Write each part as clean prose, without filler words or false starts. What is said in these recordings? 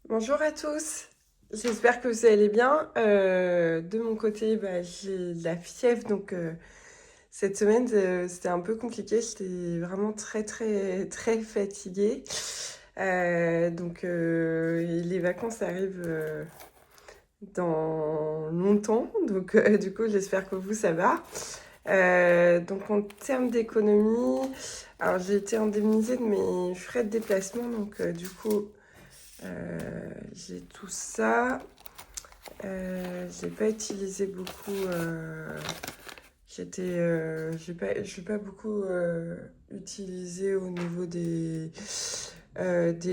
Bonjour à tous, j'espère que vous allez bien. De mon côté, j'ai de la fièvre, donc cette semaine c'était un peu compliqué. J'étais vraiment très fatiguée. Et les vacances arrivent dans longtemps, donc du coup j'espère que vous ça va. Donc en termes d'économie, alors j'ai été indemnisée de mes frais de déplacement, donc du coup j'ai tout ça. J'ai pas utilisé beaucoup. J'ai pas beaucoup utilisé au niveau des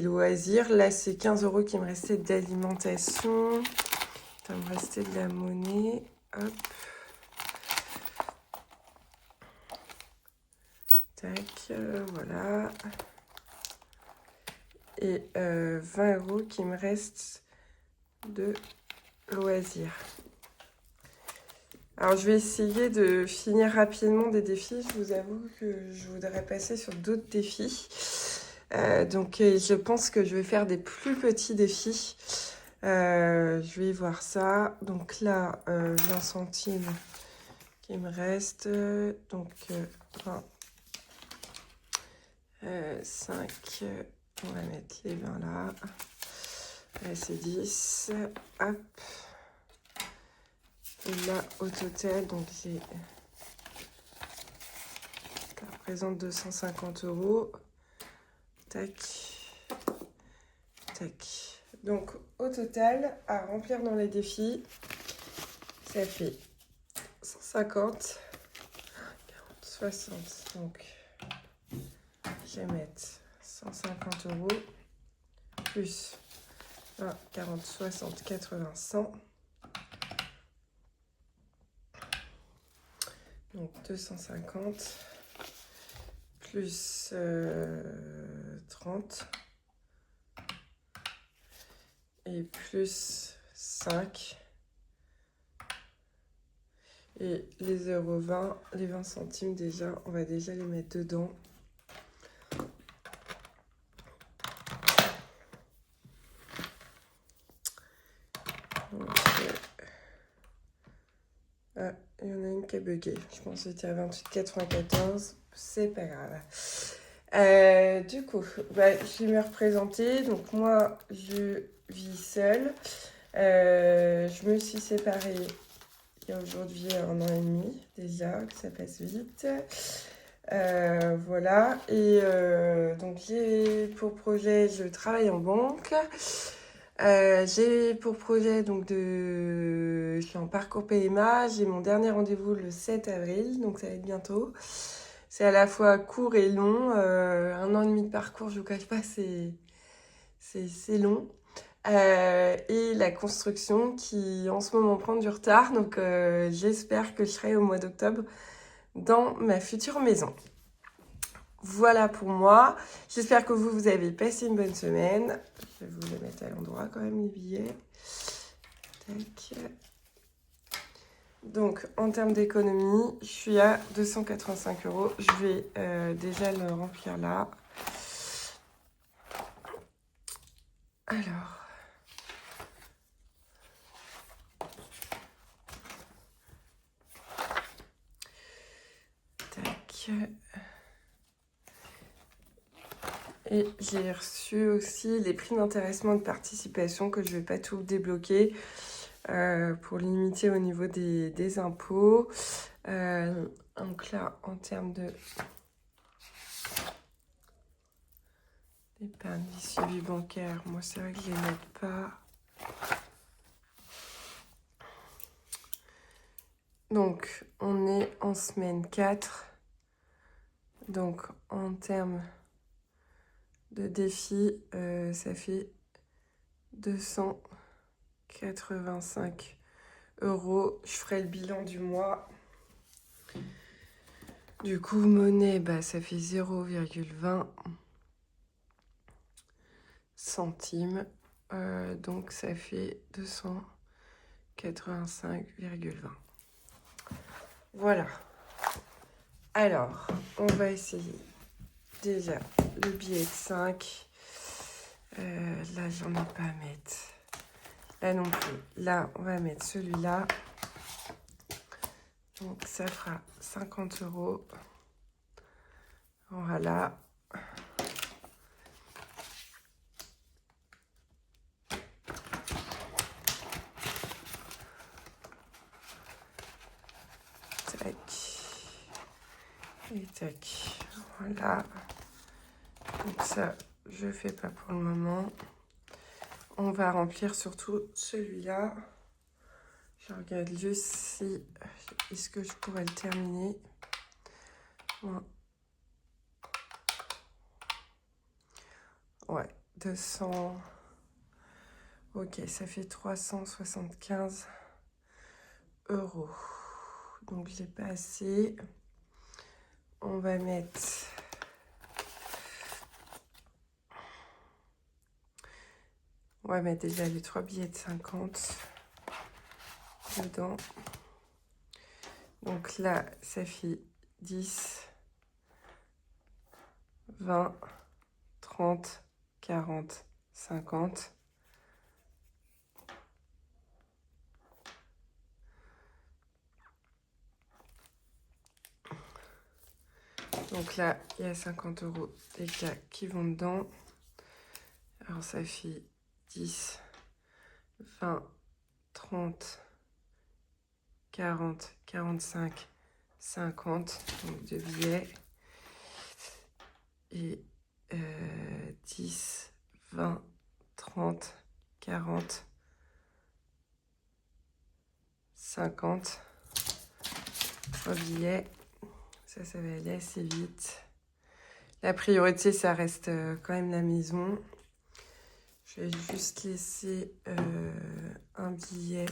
loisirs. Là, c'est 15 € qui me restait d'alimentation. Il me restait de la monnaie. Hop. Tac, voilà. Et 20 € qui me reste de loisirs. Alors, je vais essayer de finir rapidement des défis. Je vous avoue que je voudrais passer sur d'autres défis. Je pense que je vais faire des plus petits défis. Je vais voir ça. Donc là, 20 centimes qui me reste. Donc, 20, 5. On va mettre les 20 là. Là, c'est 10. Hop. Et là, au total, donc ça représente 250 €. Tac, tac. Donc, au total, à remplir dans les défis, ça fait 150, 40, 60. Donc, je vais mettre 150 € plus 20, 40, 60, 80, 100. Donc, 250 plus 30 et plus 5. Et les 0,20, les 20 centimes déjà, on va déjà les mettre dedans. Donc, il y en a une qui a bugué. Je pense que c'était à 28,94. C'est pas grave. Du coup, je vais me représenter. Donc moi, je vis seule. Je me suis séparée il y a aujourd'hui 1 an et demi déjà, que ça passe vite. Voilà. Et donc j'ai pour projet, je travaille en banque. J'ai pour projet donc je suis en parcours PMA, j'ai mon dernier rendez-vous le 7 avril, donc ça va être bientôt. C'est à la fois court et long, 1 an et demi de parcours, je vous cache pas, c'est long. Et la construction qui en ce moment prend du retard, donc j'espère que je serai au mois d'octobre dans ma future maison. Voilà pour moi. J'espère que vous avez passé une bonne semaine. Je vais vous les mettre à l'endroit quand même, les billets. Tac. Donc, en termes d'économie, je suis à 285 €. Je vais déjà le remplir là. Alors. Tac. Et j'ai reçu aussi les prix d'intéressement de participation que je ne vais pas tout débloquer pour limiter au niveau des impôts. Donc là, en termes d'épargne vie suivi bancaire, moi c'est vrai que je ne les note pas. Donc on est en semaine 4. Donc en termes de défi, ça fait 285 €. Je ferai le bilan du mois. Du coup, monnaie, ça fait 0,20 centimes. Donc ça fait 285,20. Voilà. Alors, on va essayer déjà le billet de 5. Là, j'en ai pas à mettre. Là non plus. Là, on va mettre celui-là. Donc, ça fera 50 €. Voilà. Tac. Et tac. Voilà. Donc ça, je fais pas pour le moment. On va remplir surtout celui-là. Je regarde juste si... Est-ce que je pourrais le terminer? Ouais, 200... Ok, ça fait 375 €. Donc, j'ai pas assez. On va mettre... On va mettre déjà les 3 billets de 50 dedans. Donc là, ça fait 10, 20, 30, 40, 50. Donc là, il y a 50 € déjà qui vont dedans. Alors ça fait 10, 20, 30, 40, 45, 50. Donc 2 billets. Et 10, 20, 30, 40, 50. 3 billets. Ça va aller assez vite. La priorité, ça reste quand même la maison. Je vais juste laisser un billet.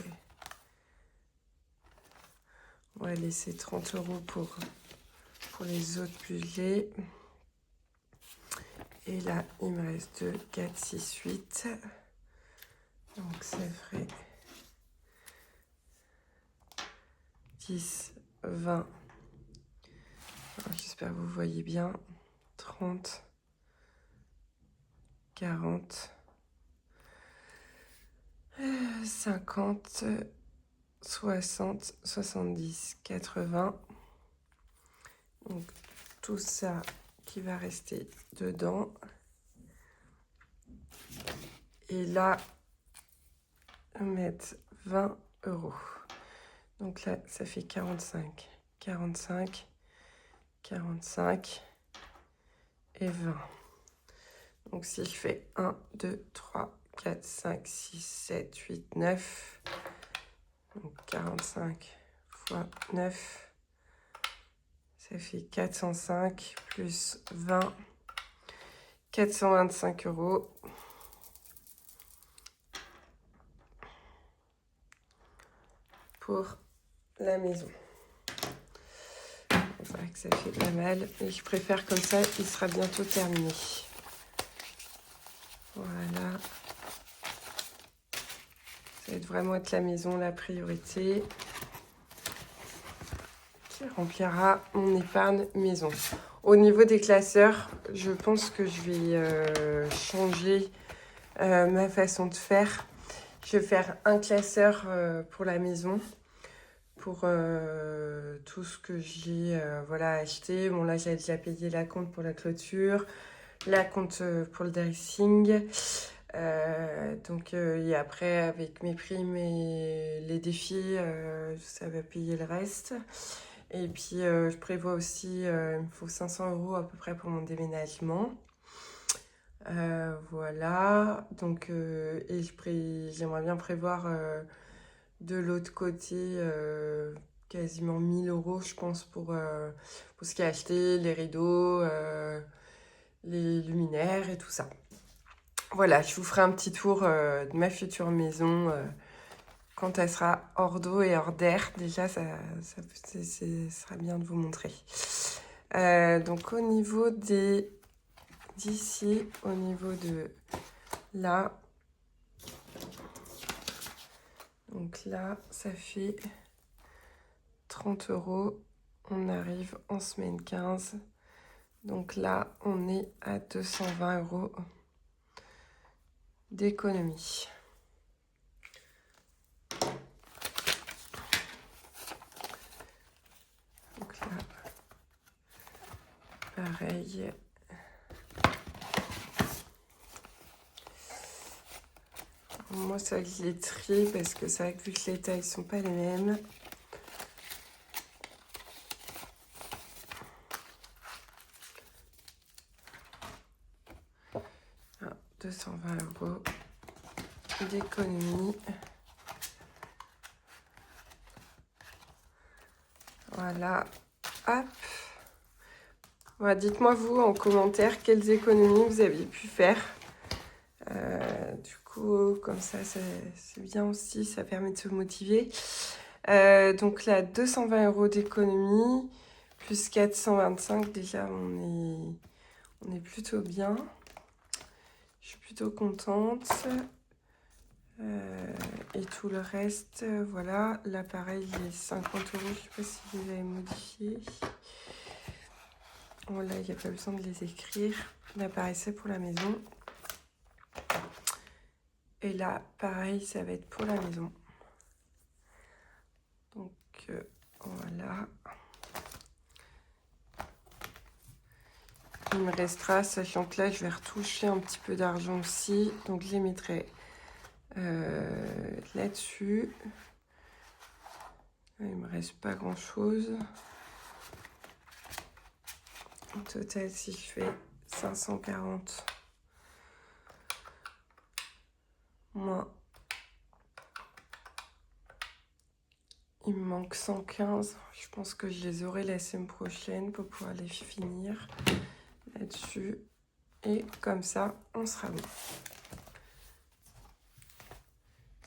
On va laisser 30 € pour les autres budgets. Et là, il me reste 2, 4, 6, 8. Donc, ça ferait 10, 20. J'espère que vous voyez bien. 30, 40, 50, 60, 70, 80. Donc, tout ça qui va rester dedans. Et là, mettre 20 €. Donc là, ça fait 45, 45, 45 et 20. Donc si je fais 1, 2, 3, 4, 5, 6, 7, 8, 9. Donc 45 fois 9. Ça fait 405 plus 20. 425 € pour la maison. C'est vrai que ça fait pas mal. Et je préfère comme ça, il sera bientôt terminé. Voilà. Ça va vraiment être la maison, la priorité. Qui remplira mon épargne maison. Au niveau des classeurs, je pense que je vais changer ma façon de faire. Je vais faire un classeur pour la maison, pour tout ce que j'ai voilà, acheté. Bon, là, j'ai déjà payé la compte pour la clôture, la compte pour le dressing. Donc, et après, avec mes primes et les défis, ça va payer le reste. Et puis, je prévois aussi, il me faut 500 € à peu près pour mon déménagement. Voilà. Donc, et j'aimerais bien prévoir de l'autre côté quasiment 1000 € je pense pour ce qui est acheté, les rideaux, les luminaires et tout ça. Voilà, je vous ferai un petit tour de ma future maison quand elle sera hors d'eau et hors d'air. Déjà, ça sera bien de vous montrer. Donc au niveau d'ici, au niveau de là, donc là, ça fait 30 €. On arrive en semaine 15. Donc là, on est à 220 €. d'économie. Donc là, pareil. Moi, ça, je les trie parce que c'est vrai que vu que les tailles sont pas les mêmes. 220 € d'économie. Voilà. Hop. Voilà, dites-moi vous en commentaire quelles économies vous aviez pu faire. Du coup, comme ça c'est bien aussi, ça permet de se motiver. Donc là, 220 € d'économie, plus 425, déjà on est plutôt bien. Je suis plutôt contente. Et tout le reste, voilà. Là, pareil, les 50 €, je ne sais pas si je les avais modifiés. Voilà, il n'y a pas besoin de les écrire. Là, pareil, c'est pour la maison. Et là, pareil, ça va être pour la maison. Donc, voilà. Il me restera, sachant que là, je vais retoucher un petit peu d'argent aussi. Donc, je les mettrai là-dessus. Il me reste pas grand-chose. Au total, si je fais 540 moins, il me manque 115. Je pense que je les aurai la semaine prochaine pour pouvoir les finir là-dessus. Et comme ça, on sera bon.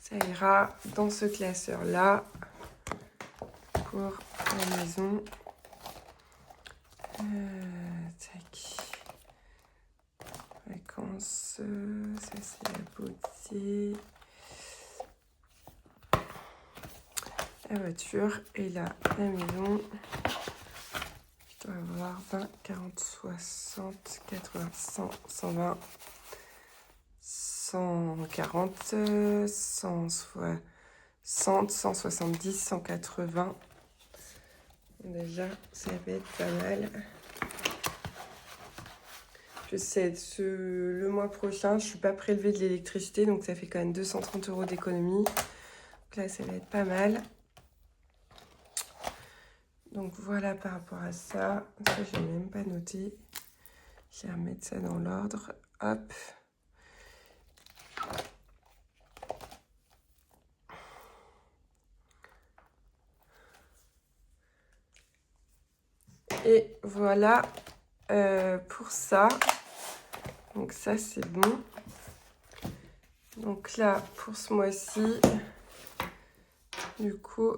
Ça ira dans ce classeur-là pour la maison. Tac. Vacances, ça c'est la beauté. La voiture et là, la maison. Je dois avoir 20, 40, 60, 80, 100, 120, 140, 160, 170, 180. Déjà, ça va être pas mal. Je sais, le mois prochain, je ne suis pas prélevée de l'électricité, donc ça fait quand même 230 € d'économie. Donc là, ça va être pas mal. Donc voilà par rapport à ça. Ça, je n'ai même pas noté. Je vais remettre ça dans l'ordre. Hop. Et voilà pour ça. Donc ça, c'est bon. Donc là, pour ce mois-ci, du coup...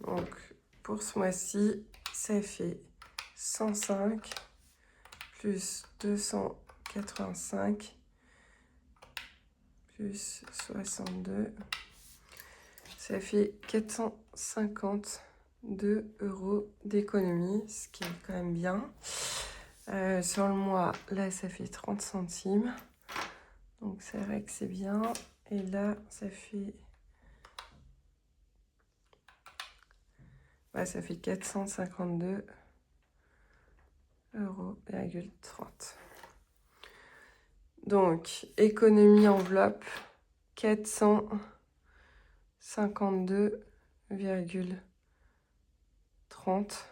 Donc, pour ce mois-ci, ça fait 105 plus 285 plus 62. Ça fait 452 € d'économie, ce qui est quand même bien. Sur le mois, là, ça fait 30 centimes. Donc, c'est vrai que c'est bien. Et là, ça fait... Ouais, ça fait 452 €,30. Donc, économie enveloppe, 452,30.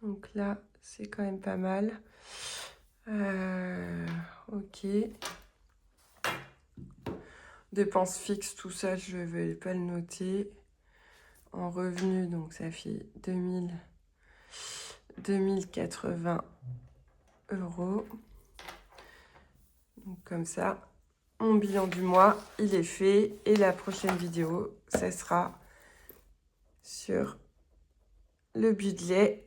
Donc là, c'est quand même pas mal. Ok. Dépenses fixes, tout ça, je ne vais pas le noter. En revenu, donc ça fait 2080 €. Donc comme ça, mon bilan du mois, il est fait. Et la prochaine vidéo, ça sera sur le budget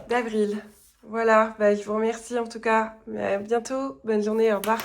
d'avril. Voilà, je vous remercie en tout cas. À bientôt. Bonne journée, au revoir.